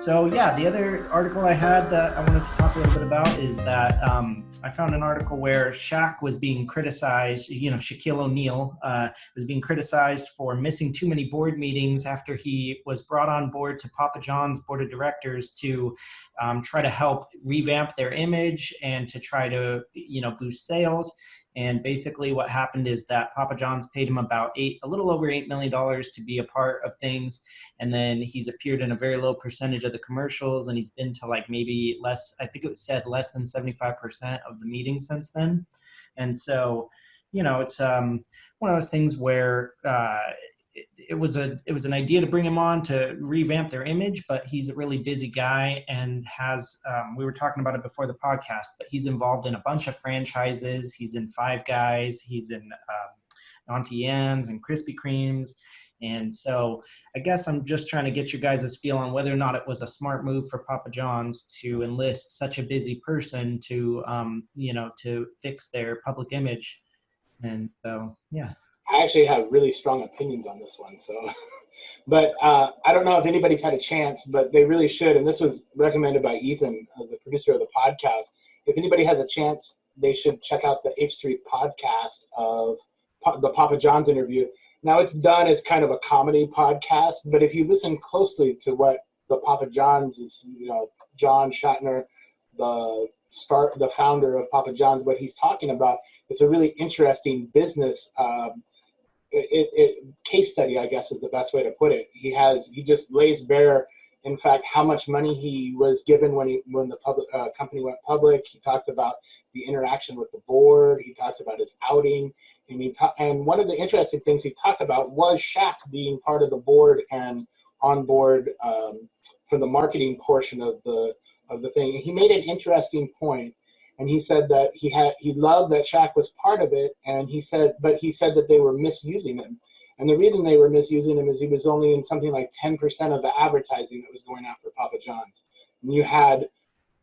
So yeah, the other article I had that I wanted to talk a little bit about is that I found an article where Shaq was being criticized. Shaquille O'Neal was being criticized for missing too many board meetings after he was brought on board to Papa John's board of directors to try to help revamp their image and to try to boost sales. And basically what happened is that Papa John's paid him about a little over $8 million to be a part of things. And then he's appeared in a very low percentage of the commercials, and he's been to like maybe less, I think it was said less than 75% of the meetings since then. And so, it's one of those things where it was an idea to bring him on to revamp their image, but he's a really busy guy and has we were talking about it before the podcast, but he's involved in a bunch of franchises. He's in Five Guys, he's in Auntie Anne's and Krispy Kreme's. And so I guess I'm just trying to get your guys' feel on whether or not it was a smart move for Papa John's to enlist such a busy person to to fix their public image. And so yeah. I actually have really strong opinions on this one. So, but I don't know if anybody's had a chance, but they really should. And this was recommended by Ethan, the producer of the podcast. If anybody has a chance, they should check out the H3 podcast of the Papa John's interview. Now it's done as kind of a comedy podcast, but if you listen closely to what the Papa John's is, John Shatner, the founder of Papa John's, what he's talking about, it's a really interesting business case study, I guess is the best way to put it. He just lays bare, in fact, how much money he was given when the company went public. He talked about the interaction with the board. He talks about his outing, and one of the interesting things he talked about was Shaq being part of the board and on board for the marketing portion of the thing. He made an interesting point. And he said that he loved that Shaq was part of it, and he said that they were misusing him. And the reason they were misusing him is he was only in something like 10% of the advertising that was going out for Papa John's. And you had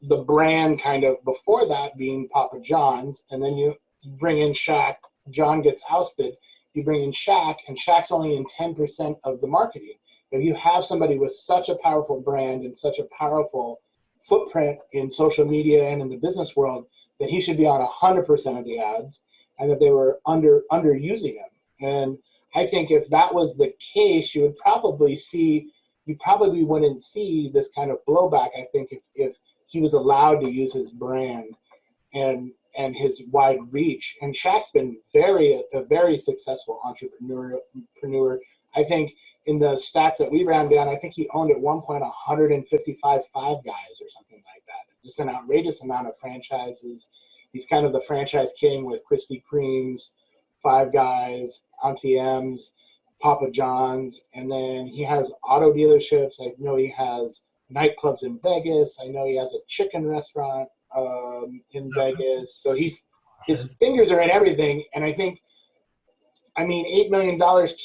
the brand kind of before that being Papa John's, and then you bring in Shaq, John gets ousted, you bring in Shaq, and Shaq's only in 10% of the marketing. If you have somebody with such a powerful brand and such a powerful footprint in social media and in the business world, that he should be on 100% of the ads, and that they were underusing him. And I think if that was the case, you probably wouldn't see this kind of blowback. I think if he was allowed to use his brand and his wide reach. And Shaq's been a very successful entrepreneur. I think in the stats that we ran down, I think he owned at one point 155 Five Guys or something like that. Just an outrageous amount of franchises. He's kind of the franchise king with Krispy Kreme's, Five Guys, Auntie M's, Papa John's, and then he has auto dealerships. I know he has nightclubs in Vegas. I know he has a chicken restaurant in Vegas. So his fingers are in everything, and I think, $8 million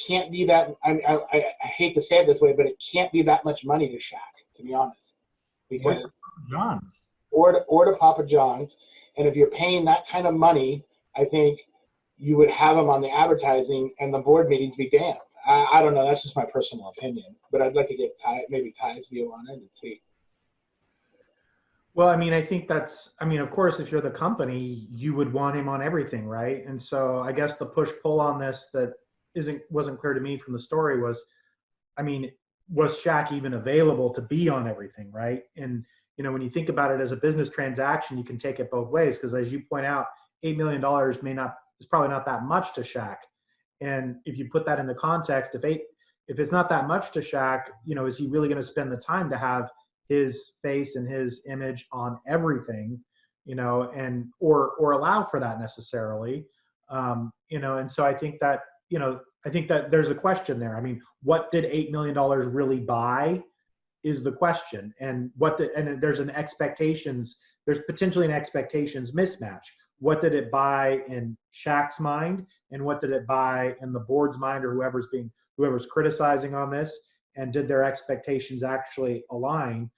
can't be that. I hate to say it this way, but it can't be that much money to Shaq, to be honest. Because or to Papa John's, and if you're paying that kind of money, I think you would have him on the advertising and the board meetings be damned. I don't know. That's just my personal opinion, but I'd like to get Ty's view on it and see. Well, I think of course, if you're the company, you would want him on everything, right? And so I guess the push-pull on this that wasn't clear to me from the story was Shaq even available to be on everything, right? And, when you think about it as a business transaction, you can take it both ways, because as you point out, $8 million is probably not that much to Shaq. And if you put that in the context, if it's not that much to Shaq, is he really going to spend the time to have his face and his image on everything, and or allow for that necessarily, and so I think that there's a question there. What did $8 million really buy is the question, and there's potentially an expectations mismatch. What did it buy in Shaq's mind, and what did it buy in the board's mind, or whoever's criticizing on this? And did their expectations actually align?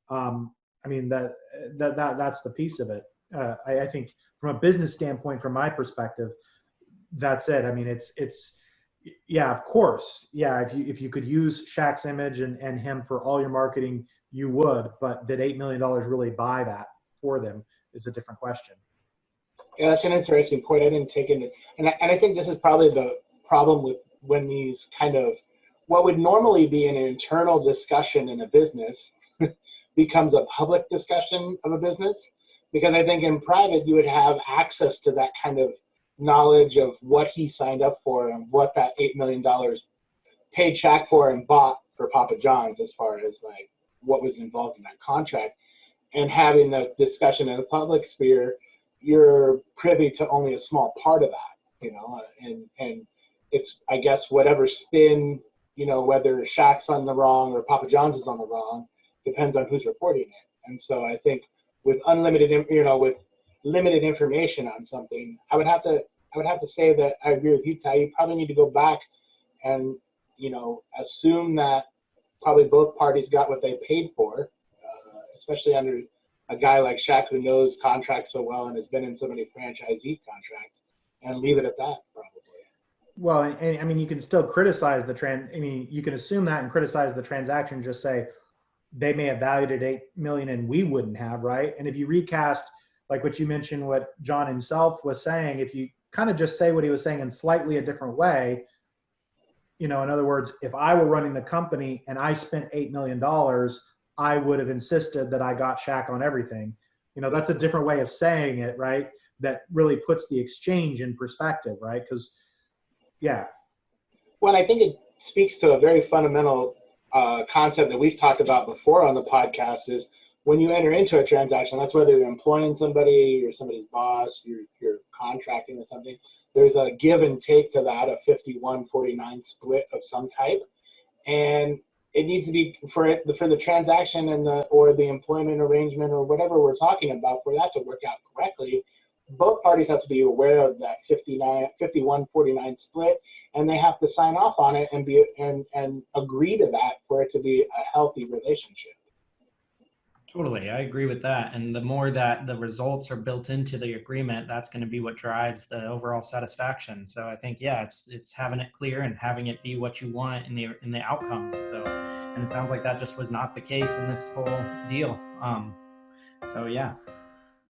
That's the piece of it. I think from a business standpoint, from my perspective, that's it. It's yeah, of course. Yeah, if you could use Shaq's image and him for all your marketing, you would, but did $8 million really buy that for them is a different question. Yeah, that's an interesting point. I didn't take into, and I think this is probably the problem with when these kind of what would normally be an internal discussion in a business becomes a public discussion of a business. Because I think in private you would have access to that kind of knowledge of what he signed up for and what that $8 million paid Shaq for and bought for Papa John's, as far as like what was involved in that contract. And having the discussion in the public sphere, you're privy to only a small part of that, and it's, I guess, whatever spin, whether Shaq's on the wrong or Papa John's is on the wrong, depends on who's reporting it. And so I think with with limited information on something, I would have to say that I agree with you, Ty. You probably need to go back and, assume that probably both parties got what they paid for, especially under a guy like Shaq who knows contracts so well and has been in so many franchisee contracts, and leave it at that, probably. Well, and I mean, you can still criticize you can assume that and criticize the transaction, just say they may have valued it $8 million and we wouldn't have, right? And if you recast, like what you mentioned, what John himself was saying, if you kind of just say what he was saying in slightly a different way, in other words, if I were running the company and I spent $8 million, I would have insisted that I got Shaq on everything. That's a different way of saying it, right? That really puts the exchange in perspective, right? Because, yeah. Well, I think it speaks to a very fundamental concept that we've talked about before on the podcast, is when you enter into a transaction, that's whether you're employing somebody, you're somebody's boss, you're contracting with something, there's a give and take to that, a 51-49 split of some type. And it needs to be for the transaction or the employment arrangement or whatever we're talking about, for that to work out correctly. Both parties have to be aware of that 51-49 split, and they have to sign off on it and agree to that for it to be a healthy relationship. Totally, I agree with that. And the more that the results are built into the agreement, that's going to be what drives the overall satisfaction. So I think, yeah, it's having it clear and having it be what you want in the outcomes. So, and it sounds like that just was not the case in this whole deal. So yeah.